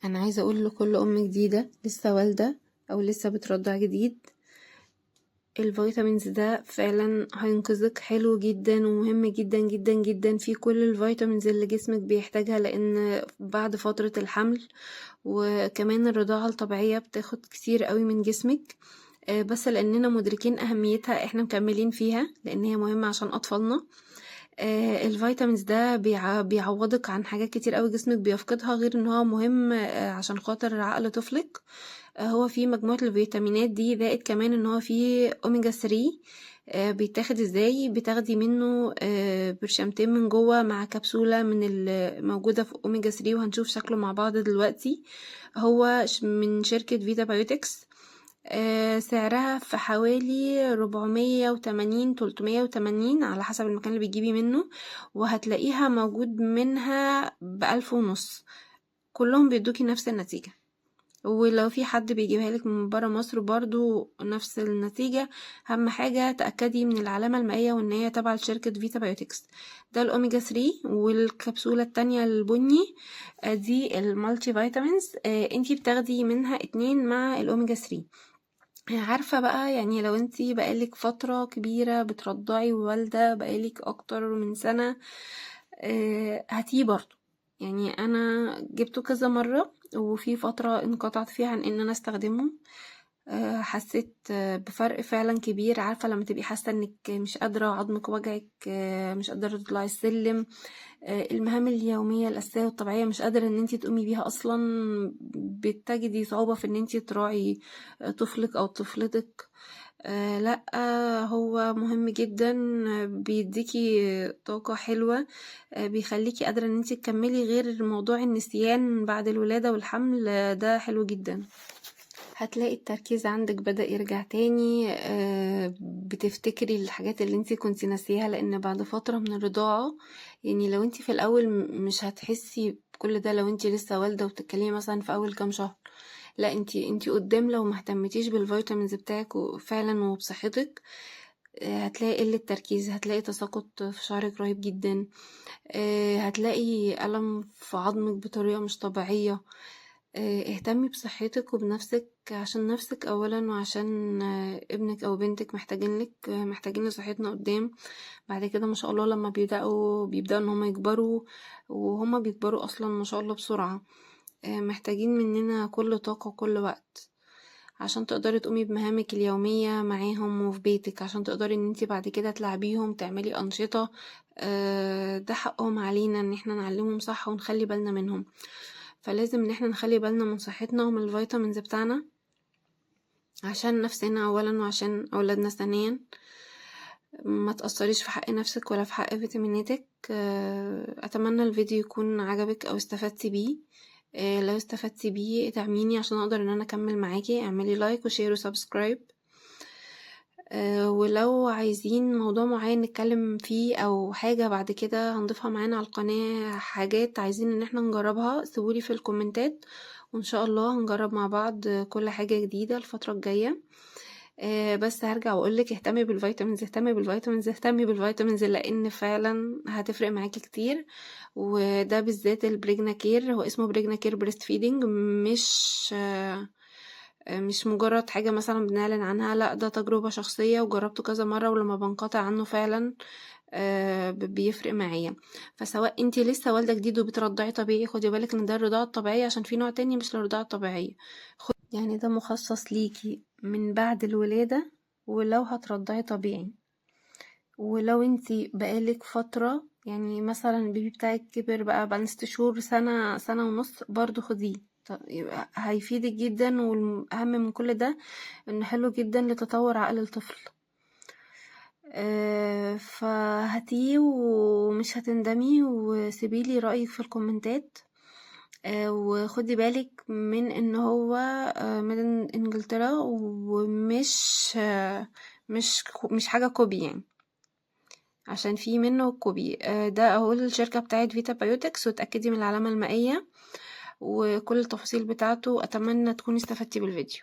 انا عايزه اقول لكل ام جديده لسه والده او لسه بترضع جديد، الفيتامينز ده فعلا هينقذك. حلو جدا ومهم جدا جدا جدا، في كل الفيتامينز اللي جسمك بيحتاجها، لان بعد فتره الحمل وكمان الرضاعه الطبيعيه بتاخد كتير قوي من جسمك. بس لاننا مدركين اهميتها احنا مكملين فيها لان هي مهمه عشان اطفالنا. الفيتامينز ده بيعوضك عن حاجات كتير قوي جسمك بيفقدها، غير ان هو مهم عشان خاطر عقل طفلك. هو فيه مجموعة الفيتامينات دي، زائد كمان ان هو فيه اوميجا 3. بيتاخد ازاي؟ بتاخدي منه برشامتين من جوه مع كبسولة من الموجودة في اوميجا 3، وهنشوف شكله مع بعض دلوقتي. هو من شركة فيتا بايوتكس. سعرها في حوالي 480 380 على حسب المكان اللي بتجيبي منه، وهتلاقيها موجود منها ب1500. كلهم بيدوكي نفس النتيجة، ولو في حد بيجيبها لك من برا مصر برضو نفس النتيجة. اهم حاجة تأكدي من العلامة المائية وان هي تبع شركة فيتا بايوتكس. ده الاوميجا 3، والكبسولة التانية البني دي المالتي فيتامينز. انتي بتاخدي منها 2 مع الاوميجا 3. عارفة بقى، يعني لو انتي بقالك فترة كبيرة بترضعي ووالدة بقالك اكتر من سنة، هاتيه برضو. يعني انا جبته كذا مرة، وفي فترة انقطعت فيها عن ان انا استخدمه. حسيت بفرق فعلا كبير. عارفة لما تبقي حاسة انك مش قادرة، عظمك وجعك، مش قادرة تطلعي السلم، المهام اليومية الأساسية والطبيعية مش قادرة ان انتي تقومي بيها اصلا، بتجدي صعوبة في ان انتي تراعي طفلك او طفلتك. لا، هو مهم جدا. بيديكي طاقة حلوة، بيخليكي قادرة ان انتي تكملي، غير موضوع النسيان بعد الولادة والحمل. ده حلو جدا. هتلاقي التركيز عندك بدأ يرجع تاني، بتفتكري الحاجات اللي انتي كنتي ناسيها، لان بعد فترة من الرضاعة، يعني لو انتي في الاول مش هتحسي بكل ده لو انتي لسه والدة وبتتكلمي مثلا في اول كام شهر. لا، انتي قدام لو مهتمتيش بالفيتامينز بتاعك فعلا وبصحتك، هتلاقي قلة تركيز، هتلاقي تساقط في شعرك رهيب جدا، هتلاقي ألم في عظمك بطريقة مش طبيعية. اهتمي بصحتك وبنفسك، عشان نفسك اولا، وعشان ابنك او بنتك محتاجين لك، محتاجين لصحتنا قدام. بعد كده ما شاء الله لما بيبدأوا ان هم يكبروا، وهم بيكبروا اصلا ما شاء الله بسرعة. محتاجين مننا كل طاقة وكل وقت، عشان تقدري تقومي بمهامك اليومية معاهم وفي بيتك، عشان تقدري ان انتي بعد كده تلعبيهم، تعملي انشطة. ده حقهم علينا ان احنا نعلمهم صح ونخلي بالنا منهم. فلازم ان احنا نخلي بالنا من صحتنا ومن الفيتامينز بتاعنا، عشان نفسنا اولا وعشان اولادنا ثانيا. ما تأثريش في حق نفسك ولا في حق فيتاميناتك. اتمنى الفيديو يكون عجبك او استفدتي بيه. لو استفدتي بيه ادعميني عشان اقدر ان انا اكمل معاكي. اعملي لايك وشير وسبسكرايب. ولو عايزين موضوع معين نتكلم فيه او حاجة بعد كده هنضيفها معانا على القناة، حاجات عايزين ان احنا نجربها، سيبولي في الكومنتات، وان شاء الله هنجرب مع بعض كل حاجة جديدة الفترة الجاية. بس هرجع واقولك اهتمي بالفيتامينز، اهتمي بالفيتامينز، اهتمي بالفيتامينز، لان فعلا هتفرق معاكي كتير. وده بالذات البريجنا كير، هو اسمه بريجنا كير بريست فيدنج، مش مجرد حاجة مثلا بنعلن عنها. لا، ده تجربة شخصية وجربته كذا مرة، ولما بنقطع عنه فعلا بيفرق معايا. فسواء انتي لسه والدة جديد وبترضعي طبيعي، خدي بالك ان ده الرضاعة الطبيعية، عشان في نوع تاني مش الرضاعة الطبيعية. يعني ده مخصص ليكي من بعد الولادة، ولو هترضعي طبيعي. ولو انتي بقالك فترة، يعني مثلا البيبي بتاعك كبر بقى 6 شهور، سنة، سنة ونص، برضو خديه. يبقى هيفيدك جدا، والأهم من كل ده انه حلو جدا لتطور عقل الطفل. فهاتيه ومش هتندمي، وسيبيلي رأيك في الكومنتات. وخدي بالك من ان هو من انجلترا، ومش مش حاجة كوبي يعني، عشان في منه كوبي. ده اهو الشركة بتاعت فيتا بايوتكس، وتأكدي من العلامة المائية وكل التفاصيل بتاعته. اتمنى تكوني استفدتي بالفيديو.